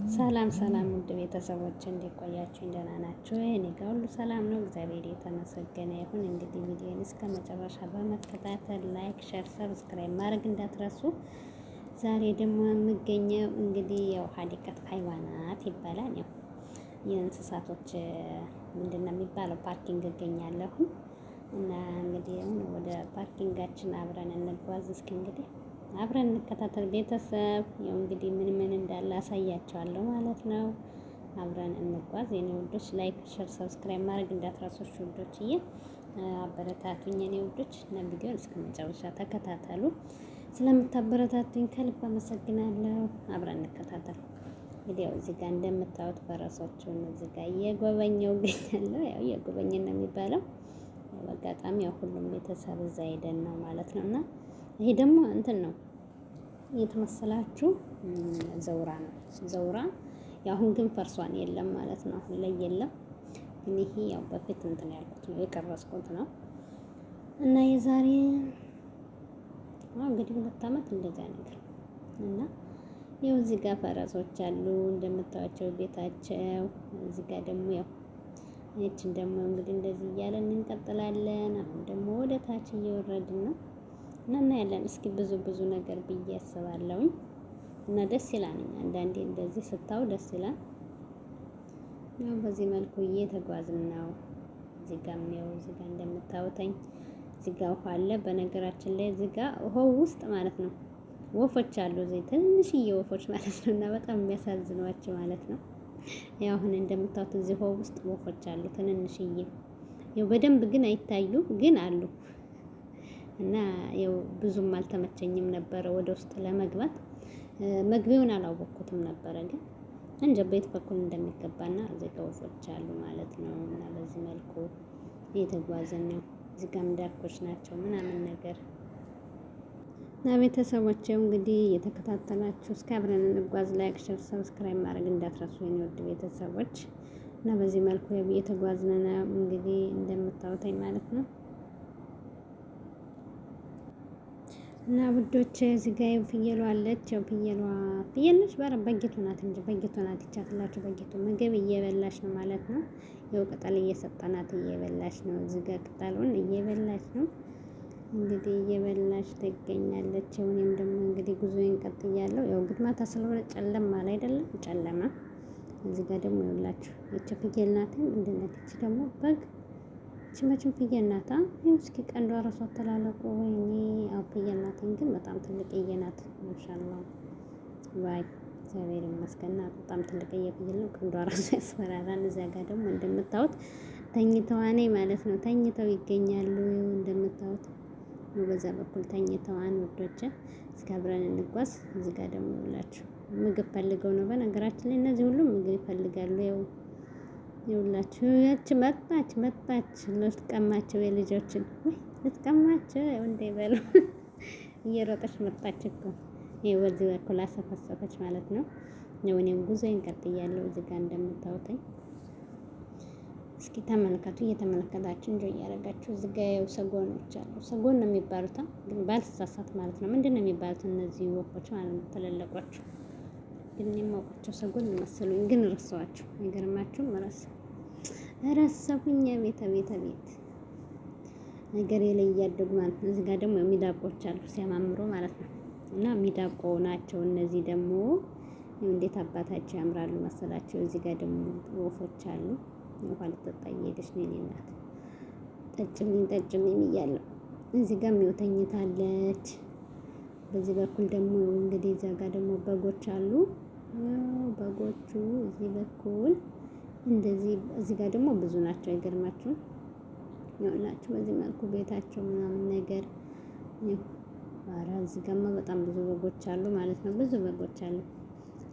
ሰላም ሰላም ውድ ቤተሰቦች እንዴት ቆያችሁ? ደህና ናችሁ? እኔ ጋር ሁሉ ሰላም ነው፣ እግዚአብሔር የተመሰገነ ይሁን። እንግዲህ ቪዲዮን እስከ መጨረሻ በመከታተል ላይክ፣ ሼር፣ ሰብስክራይብ ማድረግ እንዳትረሱ። ዛሬ ደግሞ የምገኘው እንግዲህ ያው ሀዲቀት ሀይዋናት ይባላል። ያው የእንስሳቶች ምንድን ነው የሚባለው ፓርኪንግ እገኛለሁ እና እንግዲህ አሁን ወደ ፓርኪንጋችን አብረን እንጓዝ። እስኪ እንግዲህ አብረን እንከታተል ቤተሰብ። ያው እንግዲህ ምን ምን እንዳለ አሳያቸዋለሁ ማለት ነው። አብረን እንጓዝ የኔ ውዶች። ላይክ ሼር ሰብስክራይብ ማድረግ እንዳትረሱ ውዶችዬ፣ አበረታቱኝ የኔ ውዶች እና ቪዲዮን እስከ መጨረሻ ተከታተሉ። ስለምታበረታቱኝ ከልብ አመሰግናለሁ። አብረን እንከታተል። እንግዲህ ያው እዚህ ጋር እንደምታዩት ፈረሶቹን እዚህ ጋር እየጎበኘው እገኛለሁ። ያው እየጎበኘን ነው የሚባለው። በአጋጣሚ ያው ሁሉም ቤተሰብ እዛ ሄደን ነው ማለት ነው። እና ይሄ ደግሞ እንትን ነው የተመሰላችሁ ዘውራ ነው። ዘውራ ያው አሁን ግን ፈርሷን የለም ማለት ነው። አሁን ላይ የለም። ግን ይሄ ያው በፊት እንትን ያልኩት ነው የቀረጽኩት ነው። እና የዛሬ እንግዲህ 2 ዓመት እንደዛ ነገር እና ያው እዚህ ጋር ፈረሶች አሉ እንደምታዩቸው ቤታቸው። እዚህ ጋር ደግሞ ያው እቺን ደግሞ እንግዲህ እንደዚህ እያለን እንቀጥላለን። አሁን ደግሞ ወደ ታች እየወረድን ነው እና ያለን እስኪ ብዙ ነገር ብዬ አስባለሁኝ። እና ደስ ይላል። አንዳንዴ እንደዚህ ስታው ደስ ይላል። ያው በዚህ መልኩ እየተጓዝን ነው። እዚህ ጋር እንደምታዩተኝ እዚህ ጋር ውሃ አለ። በነገራችን ላይ እዚህ ጋር ውሃው ውስጥ ማለት ነው ወፎች አሉ። እዚህ ትንሽዬ ወፎች ማለት ነው እና በጣም የሚያሳዝኗቸው ማለት ነው። ያው አሁን እንደምታዩት እዚህ ውሃው ውስጥ ወፎች አሉ ትንንሽዬ። ያው በደንብ ግን አይታዩ ግን አሉ። እና ያው ብዙም አልተመቸኝም ነበረ ወደ ውስጥ ለመግባት። መግቢያውን አላወቅኩትም ነበረ ግን እንጃ ቤት በኩል እንደሚገባና እዚህ ጋር ወፎች አሉ ማለት ነው። እና በዚህ መልኩ እየተጓዘን ነው። እዚህ ጋር ዳኮች ናቸው ምናምን ነገር እና ቤተሰቦቼው እንግዲህ የተከታተላችሁ እስከ አብረን እንጓዝ። ላይክ ሼር ሰብስክራይብ ማድረግ እንዳትረሱ የኔ ውድ ቤተሰቦች። እና በዚህ መልኩ እየተጓዝን ነው እንግዲህ እንደምታዩተኝ ማለት ነው። እና ውዶች እዚህ ጋር ፍየሏ አለች። ያው ፍየል ነች በጊቱ ናት እንጂ በጊቱ ናት ይቻትላችሁ። በጊቱ ምግብ እየበላች ነው ማለት ነው። ያው ቅጠል እየሰጠናት እየበላች ነው። እዚህ ጋር ቅጠሉን እየበላች ነው እንግዲህ እየበላች ትገኛለች። እኔም ደግሞ እንግዲህ ጉዞዬን ቀጥያለሁ። ያው እንግዲህ ማታ ስለሆነ ጨለማ ላይ አይደለም ጨለማ። እዚህ ጋር ደግሞ ይኸውላችሁ እቺ ፍየል ናት። እንደነች እቺ ደግሞ በግ መቼም ፍየል ናት። ይኸው እስኪ ቀንዷ ራሷ ተላለቁ። ወይኔ አው ፍየል ናት ግን በጣም ትልቅዬ ናት። ማሻአላህ ዋይ እግዚአብሔር ይመስገን። በጣም ትልቅዬ ፍየል ነው። ቀንዷ ራሱ ያስፈራራል። እዚያ ጋር ደግሞ እንደምታዩት ተኝተዋኔ ማለት ነው ተኝተው ይገኛሉ። እንደምታዩት በዛ በኩል ተኝተዋን ውዶች። እስኪ አብረን እንጓዝ። እዚህ ጋር ደግሞ ይኸውላችሁ ምግብ ፈልገው ነው። በነገራችን ላይ እነዚህ ሁሉ ምግብ ይፈልጋሉ። ይኸውላችሁ ያቺ መጣች ልትቀማቸው የልጆችን ልትቀማቸው እንዳይበሉ እየሮጠች መጣች እኮ። ይኸው በዚህ በኩል አሰፈሰፈች ማለት ነው። እኔም ጉዞዬን ቀጥያለሁ። እዚህ ጋር እንደምታዩተኝ እስኪ ተመልከቱ። እየተመለከታችሁ እንጆ እያደረጋችሁ። እዚህ ጋር ያው ሰጎኖች አሉ። ሰጎን ነው የሚባሉት ግን ባልተሳሳት ማለት ነው። ምንድን ነው የሚባሉት እነዚህ ወፎች ማለት ነው ተለለቆቹ። ግን የማውቃቸው ሰጎን መሰሉኝ ግን ረሳኋቸው። አይገርማችሁም? ረሳሁኝ። ቤት ነገሬ ላይ እያደጉ ማለት ነው። እዚህ ጋር ደግሞ ሚዳቆች አሉ ሲያማምሩ ማለት ነው። እና ሚዳቆ ናቸው እነዚህ ደግሞ እንዴት አባታቸው ያምራሉ መሰላቸው። እዚህ ጋር ደግሞ ወፎች አሉ። ውሃ ልትጠጣ እየሄደች ነው የኔ እናት። ጠጭልኝ እያለሁ እዚህ ጋር ተኝታለች። በዚህ በኩል ደግሞ እንግዲህ እዛ ጋር ደግሞ በጎች አሉ። በጎቹ እዚህ በኩል እንደዚህ እዚህ ጋር ደግሞ ብዙ ናቸው። አይገርማችሁም? ይኸውላችሁ በዚህ መልኩ ቤታቸው ምናምን ነገር ኧረ እዚህ ጋርማ በጣም ብዙ በጎች አሉ ማለት ነው። ብዙ በጎች አሉ።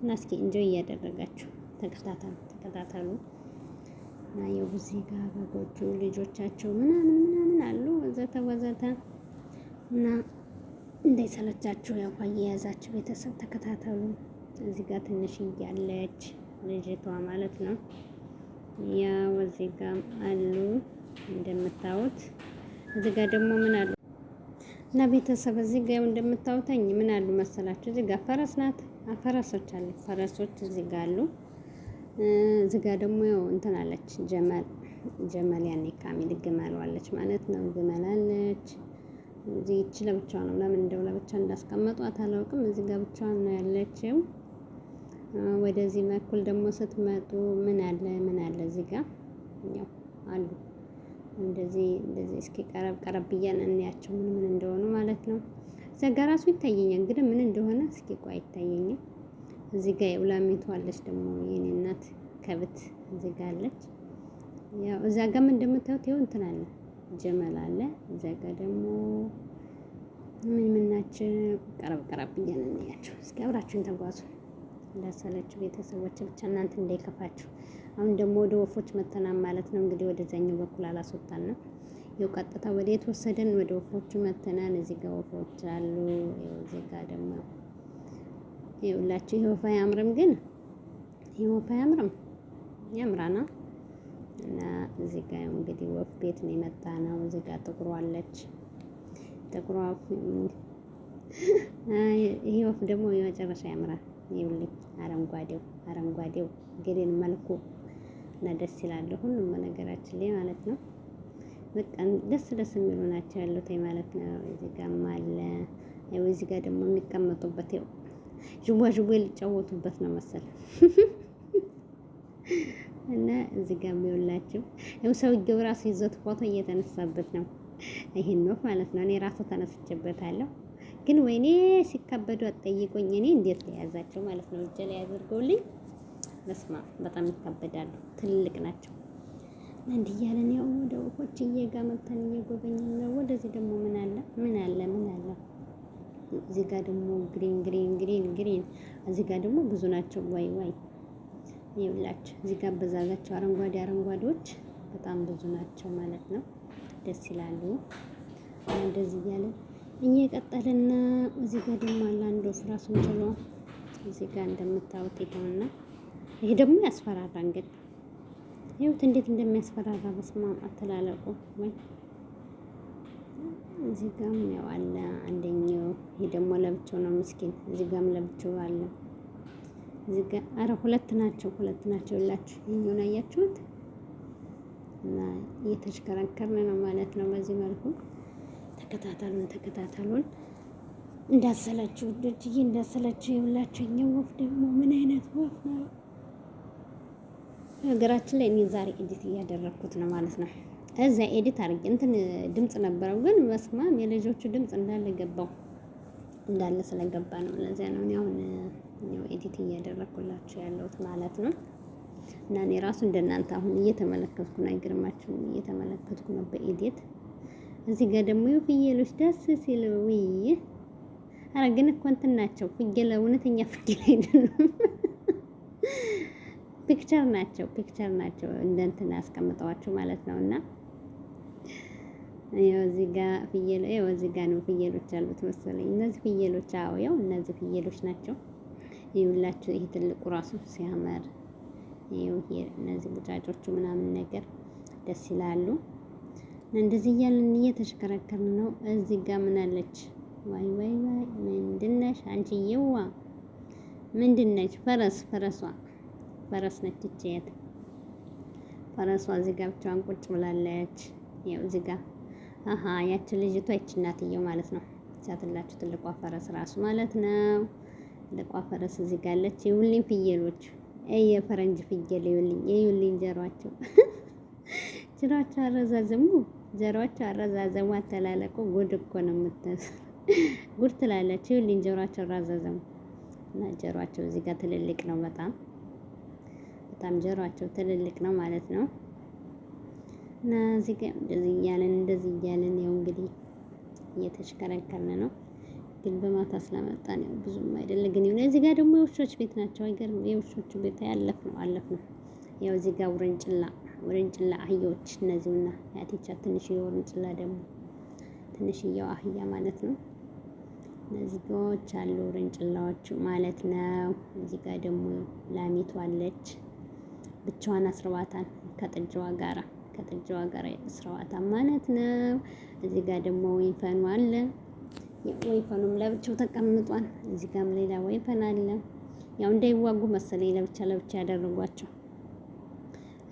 እና እስኪ እንጆይ እያደረጋችሁ ተከታተሉ። እና ያው እዚህ ጋር በጎቹ ልጆቻቸው ምናምን አሉ ወዘተ እና እንዳይሰለቻችሁ ያው እየያዛችሁ ቤተሰብ ተከታተሉ። እዚህ ጋር ትንሽ እያለች ልጅቷ ማለት ነው። ያው እዚህ ጋር አሉ እንደምታዩት። እዚህ ጋር ደግሞ ምን አሉ እና ቤተሰብ እዚህ ጋር እንደምታዩተኝ ምን አሉ መሰላችሁ? እዚህ ጋር ፈረስ ናት። ፈረሶች አሉ። ፈረሶች እዚህ ጋር አሉ። እዚህ ጋር ደግሞ ያው እንትን አለች ጀመል ያኔ ካሚል ግመል አለች ማለት ነው። ግመል አለች። እዚህ እቺ ለብቻዋ ነው። ለምን እንደው ለብቻ እንዳስቀመጧት አላውቅም። እዚህ ጋር ብቻዋን ነው ያለችው። ወደዚህ በኩል ደግሞ ስትመጡ ምን አለ እዚህ ጋር ያው አሉ። እንደዚህ እስኪ ቀረብ እያልን እንያቸው ምን እንደሆኑ ማለት ነው። እዚያ ጋር ራሱ ይታየኛል ግን ምን እንደሆነ እስኪ ቆይ አይታየኝም። እዚህ ጋር የውላሚቱ አለች ደግሞ የኔ እናት ከብት እዚህ ጋር አለች። ያው እዛ ጋርም እንደምታዩት ይኸው እንትን አለ ጀመል አለ። እዛ ጋር ደግሞ ምን ናቸው? ቀረብ እያልን እንያቸው እስኪ አብራችሁን ተጓዙ። እንዳሰለችሁ ቤተሰቦች ብቻ እናንተ እንዳይከፋችሁ። አሁን ደግሞ ወደ ወፎች መተናል ማለት ነው። እንግዲህ ወደዛኛው በኩል አላስወጣን ነው። ይኸው ቀጥታ ወደ የተወሰደን ወደ ወፎቹ መተናል። እዚህ ጋር ወፎች አሉ። ይኸው እዚህ ጋር ደግሞ ይኸውላችሁ ይሄ ወፍ አያምርም? ግን ይሄ ወፍ አያምርም? ያምራና እና እዚህ ጋር እንግዲህ ወፍ ቤት ነው የመጣ ነው። እዚህ ጋር ጥቁሯ አለች። ጥቁሯ ይሄ ወፍ ደግሞ የመጨረሻ ያምራል። ይኸውልኝ አረንጓዴው ግሪን መልኩ እና ደስ ይላል። ሁሉም በነገራችን ላይ ማለት ነው። በቃ ደስ የሚሉ ናቸው ያሉት ማለት ነው። እዚህ ጋርም አለ። ይኸው እዚህ ጋር ደግሞ የሚቀመጡበት ይኸው ዥዋዥዌ ሊጫወቱበት ነው መሰል እና እዚህ ጋር የሚውላችሁ ይኸው ሰውዬው ራሱ ይዞት ፎቶ እየተነሳበት ነው። ይሄን ነው ማለት ነው። እኔ ራሱ ተነስቼበታለሁ። ግን ወይኔ ሲካበዱ አትጠይቁኝ። እኔ እንዴት ለያዛቸው ማለት ነው። እጄ ላይ አድርገውልኝ በስማ በጣም ይካበዳሉ። ትልቅ ናቸው። እንዲህ እያለን ያው ወደ ወፎች እየጋመተን እየጎበኘን ነው። ወደዚህ ደግሞ ምን አለ እዚህ ጋር ደግሞ ግሪን እዚህ ጋር ደግሞ ብዙ ናቸው። ዋይ ይብላችሁ። እዚህ ጋር በዛጋቸው አረንጓዴዎች በጣም ብዙ ናቸው ማለት ነው። ደስ ይላሉ። እንደዚህ እያለን እየቀጠልና እዚህ ጋር ደግሞ አለ አንድ ወፍ ራሱን ችሎ እዚህ ጋር እንደምታዩት ይሄውና። ይሄ ደግሞ ያስፈራራ እንግዲህ ይኸውት እንዴት እንደሚያስፈራራ በስመ አብ አተላለቁ ወይ እዚህ ጋርም ያው አለ አንደኛው። ይሄ ደግሞ ለብቻው ነው ምስኪን። እዚህ ጋርም ለብቻው አለ። እዚህ ጋር አረ ሁለት ናቸው ይላችሁ። ይሄን አያችሁት? እና እየተሽከረከርን ነው ማለት ነው። በዚህ መልኩ ተከታተሉን እንዳሰላችሁ ልጅዬ እንዳሰላችሁ ይውላችሁ። የኛው ወፍ ደግሞ ምን አይነት ወፍ ነው? ነገራችን ላይ እኔ ዛሬ ኤዲት እያደረኩት ነው ማለት ነው። እዛ ኤዲት አድርጌ እንትን ድምጽ ነበረው ግን በስማም የልጆቹ ድምጽ እንዳለ ስለገባ ነው። ለዚያ ነው እኔ አሁን ኤዲት እያደረኩላችሁ ያለሁት ማለት ነው። እና እኔ ራሱ እንደናንተ አሁን እየተመለከትኩ ነው። አይገርማችሁም? እየተመለከትኩ ነው በኤዲት። እዚህ ጋር ደግሞ ፍየሎች ደስ ሲሉ ውይ! አረ ግን እኮ እንትን ናቸው ፍየል፣ እውነተኛ ፍየል አይደሉም። ፒክቸር ናቸው እንደ እንትን ያስቀምጠዋቸው ማለት ነው። እና ያው እዚህ ጋር እዚህ ጋር ነው ፍየሎች አሉት መሰለኝ። እነዚህ ፍየሎች ያው እነዚህ ፍየሎች ናቸው። ይኸውላችሁ ይሄ ትልቁ ራሱ ሲያምር፣ እነዚህ ቡጫጮቹ ምናምን ነገር ደስ ይላሉ። እንደዚህ እያልን እየተሽከረከርን ነው። እዚህ ጋር ምን አለች? ዋይ ምንድነሽ አንቺዬዋ? ምንድነች? ፈረስ ነች። እቺት ፈረሷ እዚህ ጋር ብቻዋን ቁጭ ብላለች። ያው እዚህ ጋር ያቺ ልጅቷ ይቺ እናትየው ማለት ነው። ሲያትላችሁ ትልቋ ፈረስ ራሱ ማለት ነው። ትልቋ ፈረስ እዚህ ጋር አለች። ይኸውልኝ ፍየሎች፣ የፈረንጅ ፍየል ይኸውልኝ ጀሯቸው አረዛዘሙ አተላለቁ ጉድ እኮ ነው ጉድ ትላለች። ይኸውልኝ ጀሯቸው አረዛዘሙ እና ጀሯቸው እዚህ ጋር ትልልቅ ነው በጣም ጀሯቸው ትልልቅ ነው ማለት ነው። እና እዚህ ጋር እንደዚህ እያለን ያው እንግዲህ እየተሽከረከርን ነው። ግን በማታ ስለመጣን ያው ብዙም አይደለም። ግን ይሁን እዚህ ጋር ደግሞ የውሾች ቤት ናቸው። አይገርም? የውሾቹ ቤት አለፍ ነው። ያው እዚህ ጋር ውርንጭላ አህዮች እነዚህና ያቲቻ ትንሽዬ ውርንጭላ ደግሞ ትንሽዬው አህያ ማለት ነው። እነዚህ ጋዎች አሉ ውርንጭላዎቹ ማለት ነው። እዚህ ጋር ደግሞ ላሚቱ አለች። ብቻዋን አስረዋታን ከጥጃዋ ጋራ አስረዋታን ማለት ነው። እዚህ ጋር ደግሞ ወይፈኑ አለ። ወይፈኑም ለብቻው ተቀምጧል። እዚህ ጋርም ሌላ ወይፈን አለ። ያው እንዳይዋጉ መሰለኝ ለብቻ ለብቻ ያደረጓቸው።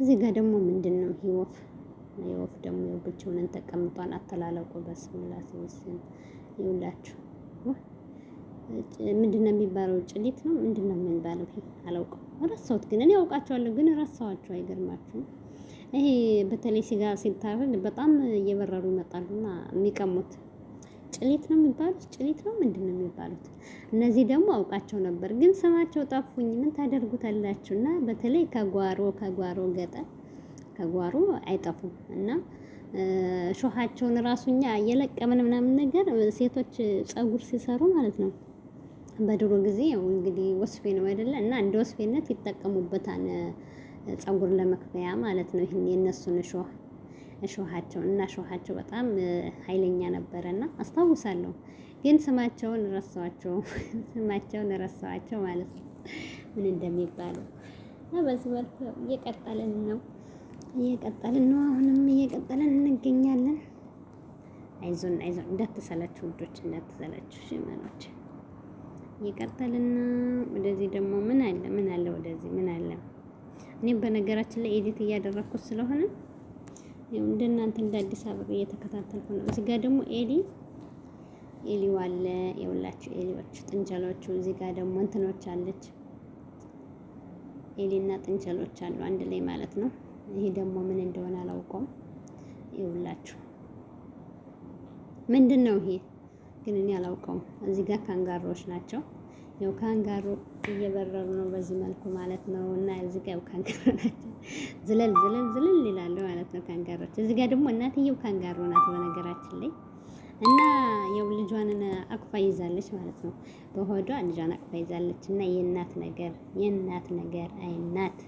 እዚህ ጋር ደግሞ ምንድን ነው የወፍ ደግሞ ብቻውን ተቀምጧል። አተላለቁ በስምላ ስም ይውላችሁ ምንድነው የሚባለው? ጭሊት ነው ምንድነው የሚባለው? ይሄ አላውቅም፣ ረሳሁት። ግን እኔ አውቃቸዋለሁ ግን ረሳኋቸው። አይገርማችሁም? ይሄ በተለይ ሲጋ ሲታረድ በጣም እየበረሩ ይመጣሉና የሚቀሙት ጭሊት ነው የሚባሉት። ጭሊት ነው ምንድነው የሚባሉት? እነዚህ ደግሞ አውቃቸው ነበር ግን ስማቸው ጠፉኝ። ምን ታደርጉታላችሁ? እና በተለይ ከጓሮ ገጠር ከጓሮ አይጠፉም እና ሾሃቸውን ራሱኛ እየለቀምን ምናምን ነገር ሴቶች ፀጉር ሲሰሩ ማለት ነው። በድሮ ጊዜ ያው እንግዲህ ወስፌ ነው አይደለ? እና እንደ ወስፌነት ይጠቀሙበታል ፀጉር ለመክፈያ ማለት ነው። ይሄን የነሱን ሾሃቸው በጣም ኃይለኛ ነበረና አስታውሳለሁ። ግን ስማቸውን ረሳኋቸው ማለት ነው ምን እንደሚባሉ። እና በዚህ መልኩ እየቀጠልን ነው አሁንም እየቀጠልን እንገኛለን። አይዞን እንዳትሰላችሁ ውዶች፣ እንዳትሰላችሁ ሽመኖች። እየቀጠልን ወደዚህ ደግሞ ምን አለ ወደዚህ ምን አለ። እኔም በነገራችን ላይ ኤዲት እያደረኩት ስለሆነ ያው እንደናንተ እንደ አዲስ አበባ እየተከታተልኩ ነው። እዚህ ጋር ደግሞ ኤሊው አለ። የሁላችሁ ኤሊዎች ጥንቸሎቹ። እዚህ ጋር ደግሞ እንትኖች አለች። ኤሊና ጥንቸሎች አሉ አንድ ላይ ማለት ነው። ይሄ ደግሞ ምን እንደሆነ አላውቀውም። ይኸውላችሁ ምንድን ነው ይሄ ግን እኔ አላውቀውም። እዚህ ጋር ካንጋሮች ናቸው። ያው ካንጋሮ እየበረሩ ነው በዚህ መልኩ ማለት ነው። እና እዚህ ጋር ካንጋሮ ናቸው። ዝለል ይላሉ ማለት ነው ካንጋሮች። እዚህ ጋር ደግሞ እናትየው ካንጋሮ ናት በነገራችን ላይ። እና ያው ልጇን አቅፋ ይዛለች ማለት ነው። በሆዷ ልጇን አቅፋ ይዛለች። እና የእናት ነገር አይ እናት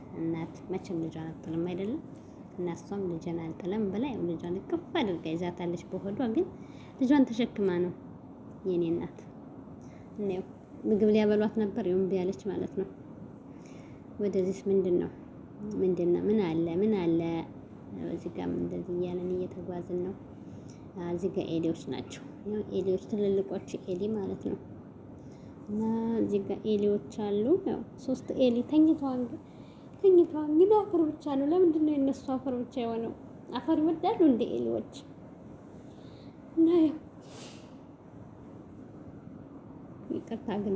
መቼም ልጇን አትጥልም አይደለም። እና እሷም ልጇን አልጥለም ብላ ያው ልጇን እቅፍ አድርጋ ይዛታለች በሆዷ። ግን ልጇን ተሸክማ ነው የኔ እናት። እና ያው ምግብ ሊያበሏት ነበር ያው እምቢ አለች ማለት ነው። ወደዚህስ ምንድን ነው ምን አለ እዚህ ጋር እንደዚህ እያለን እየተጓዝን ነው። እዚህ ጋር ኤሊዎች ናቸው። ያው ኤሊዎች ትልልቆች ኤሊ ማለት ነው። እና እዚህ ጋር ኤሊዎች አሉ። ያው 3 ኤሊ ተኝተዋል። ግን አፈር ብቻ ነው። ለምንድን ነው የነሱ አፈር ብቻ የሆነው? አፈር ይወዳሉ እንደ ኤሊዎች። እና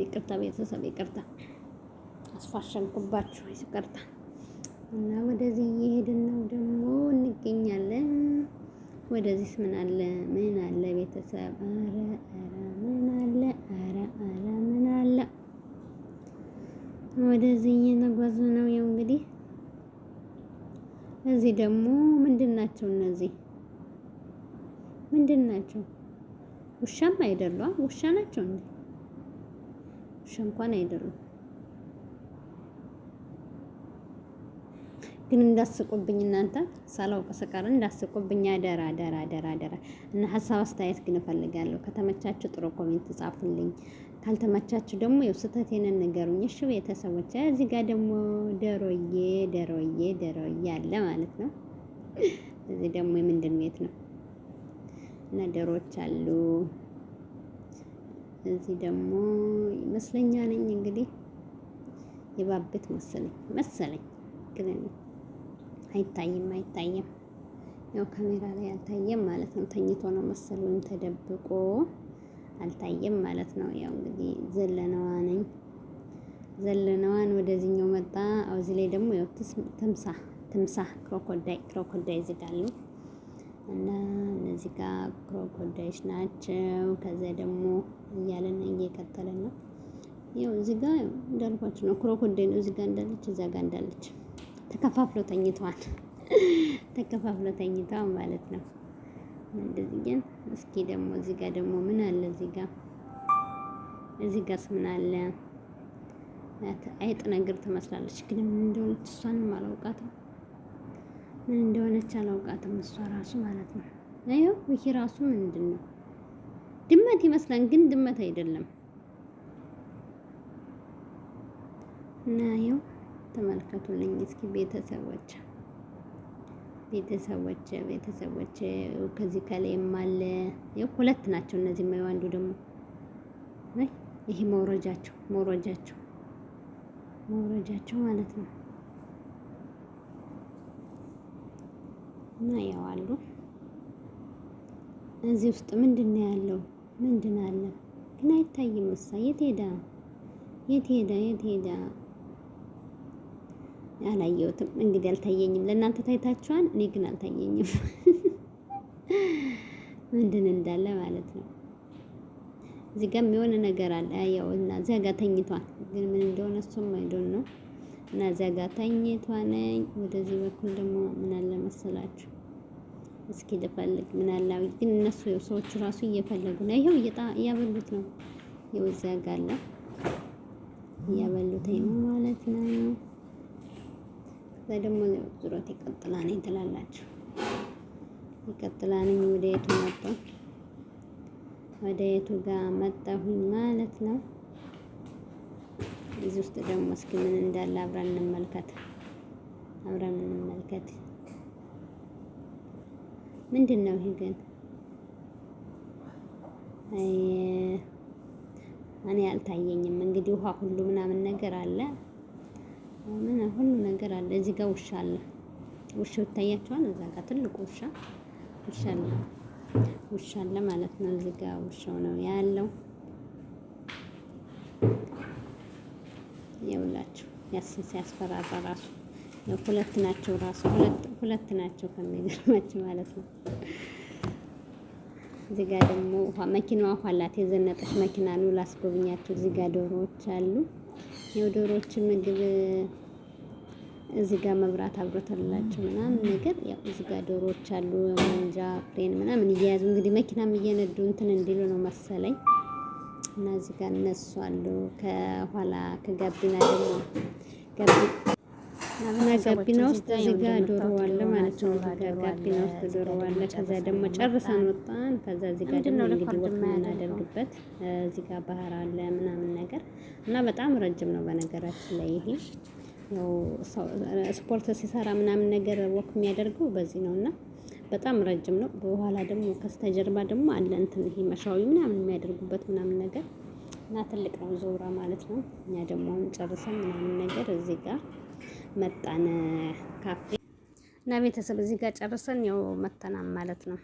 ይቅርታ ቤተሰብ ይቅርታ፣ አስፋሸንኩባችሁ ይቅርታ። እና ወደዚህ እየሄድን ነው ደግሞ እንገኛለን። ወደዚህ ምን አለ ቤተሰብ? ምን አለ? ወደዚህ እየተጓዝን ነው። ያው እንግዲህ እዚህ ደግሞ ምንድን ናቸው እነዚህ? ምንድን ናቸው? ውሻም አይደሉም። ውሻ ናቸው እንዴ? ውሻ እንኳን አይደሉም። ግን እንዳስቁብኝ እናንተ ሳላውቅ ስቀር እንዳስቁብኝ አደራ። እና ሀሳብ አስተያየት ግን እፈልጋለሁ። ከተመቻችሁ ጥሩ ኮሜንት ጻፉልኝ። ካልተመቻችሁ ደግሞ ያው ስህተቴን ንገሩኝ። እሺ ቤተሰቦች። እዚህ ጋር ደግሞ ደሮዬ አለ ማለት ነው። እዚህ ደግሞ የምንድን ቤት ነው? እና ዶሮዎች አሉ። እዚህ ደግሞ ይመስለኛል እንግዲህ የባቤት መሰለኝ ግን አይታይም። ያው ካሜራ ላይ አልታየም ማለት ነው። ተኝቶ ነው መሰል ወይም ተደብቆ አልታየም ማለት ነው። ያው እንግዲህ ዘለነዋን ወደዚህኛው መጣ። እዚህ ላይ ደግሞ ያው ትምሳህ ክሮኮዳይ እዚህ ጋር አሉ። እና እነዚህ ጋር ክሮኮዳይሽ ናቸው። ከዛ ደግሞ እያለን እየቀጠለን ነው። ያው እዚህ ጋር እንዳልኳችሁ ነው። ክሮኮዳይ ነው እዚህ ጋር እንዳለች እዛ ጋር እንዳለች ተከፋፍለው ተኝተዋል ማለት ነው። እንደዚህ ግን እስኪ ደግሞ እዚህ ጋር ደግሞ ምን አለ? እዚህ ጋርስ ምን አለ? አይጥ ነገር ትመስላለች ግን ምን እንደሆነች እሷንም አላውቃትም። እሷ ራሱ ማለት ነው። አየው ይሄ ራሱ ምንድን ነው? ድመት ይመስላል ግን ድመት አይደለም። እና ያው ተመልከቱልኝ እስኪ ቤተሰቦች ከዚህ ከላይም አለ። ያው 2 ናቸው እነዚህ። አንዱ ደግሞ ይሄ መውረጃቸው መውረጃቸው ማለት ነው። እና ያው አሉ እዚህ ውስጥ ምንድን ነው ያለው? ምንድን አለ ግን አይታይም። የት ሄዳ? የት ሄዳ? የት ሄዳ? አላየሁትም። እንግዲህ አልታየኝም። ለእናንተ ታይታችኋል፣ እኔ ግን አልታየኝም። ምንድን እንዳለ ማለት ነው። እዚህ ጋር የሆነ ነገር አለ። ያው እና እዚያ ጋር ተኝቷል፣ ግን ምን እንደሆነ እሱም አይዶን ነው። እና እዚያ ጋር ተኝቷል። ወደዚህ በኩል ደግሞ ምን አለ መሰላችሁ? እስኪ ልፈልግ። ምን አለ ግን እነሱ ሰዎቹ ራሱ እየፈለጉ ነው። ይሄው እያበሉት ነው። ይኸው እዚያ ጋር አለ፣ እያበሉት ነው ማለት ነው። ከዛ ደግሞ ዙረት ይቀጥላል ትላላችሁ። ይቀጥላል። ወደ የቱ መጣሁ? ወደ የቱ ጋር መጣሁኝ ማለት ነው። እዚህ ውስጥ ደግሞ እስኪ ምን እንዳለ አብረን እንመልከት። ምንድን ነው ይሄ ግን? እኔ አልታየኝም። እንግዲህ ውሃ ሁሉ ምናምን ነገር አለ፣ ሁሉ ነገር አለ። እዚህ ጋር ውሻ አለ። ውሻው ይታያቸዋል። እዛ ጋር ትልቁ ውሻ አለ ማለት ነው። እዚህ ጋር ውሻው ነው ያለው። ይኸውላችሁ ሲያስፈራራ ራሱ ሁለት ናቸው። ሁለት ናቸው ከሚገርማችሁ ማለት ነው። እዚህ ጋር ደግሞ መኪናዋ ኋላት የዘነጠች መኪና ነው። ላስጎብኛችሁ። እዚህ ጋር ዶሮዎች አሉ። የዶሮዎች ምግብ እዚህ ጋር መብራት አብሮተላቸው ምናምን ነገር ያው እዚህ ጋር ዶሮዎች አሉ። መንጃ ፍሬን ምናምን እየያዙ እንግዲህ መኪናም እየነዱ እንትን እንዲሉ ነው መሰለኝ። እና እዚህ ጋር እነሱ አሉ። ከኋላ ከጋቢና ደግሞ ጋቢና ውስጥ እዚህ ጋር ዶሮ አለ ማለት ነው። እዚህ ጋር ጋቢና ውስጥ ዶሮ አለ። ከዛ ደግሞ ጨርሰን ወጣን። ከዛ እዚህ ጋር ደግሞ እንግዲህ ወጥ የምናደርግበት እዚህ ጋር ባህር አለ ምናምን ነገር እና በጣም ረጅም ነው በነገራችን ላይ ይሄ ያው ስፖርት ሲሰራ ምናምን ነገር ወክ የሚያደርገው በዚህ ነው እና በጣም ረጅም ነው። በኋላ ደግሞ ከስተጀርባ ደግሞ አለ እንትን ይሄ መሻዊ ምናምን የሚያደርጉበት ምናምን ነገር እና ትልቅ ነው ዞራ ማለት ነው። እኛ ደግሞ አሁን ጨርሰን ምናምን ነገር እዚህ ጋር መጣን ካፌ እና ቤተሰብ እዚህ ጋር ጨርሰን ያው መተናም ማለት ነው።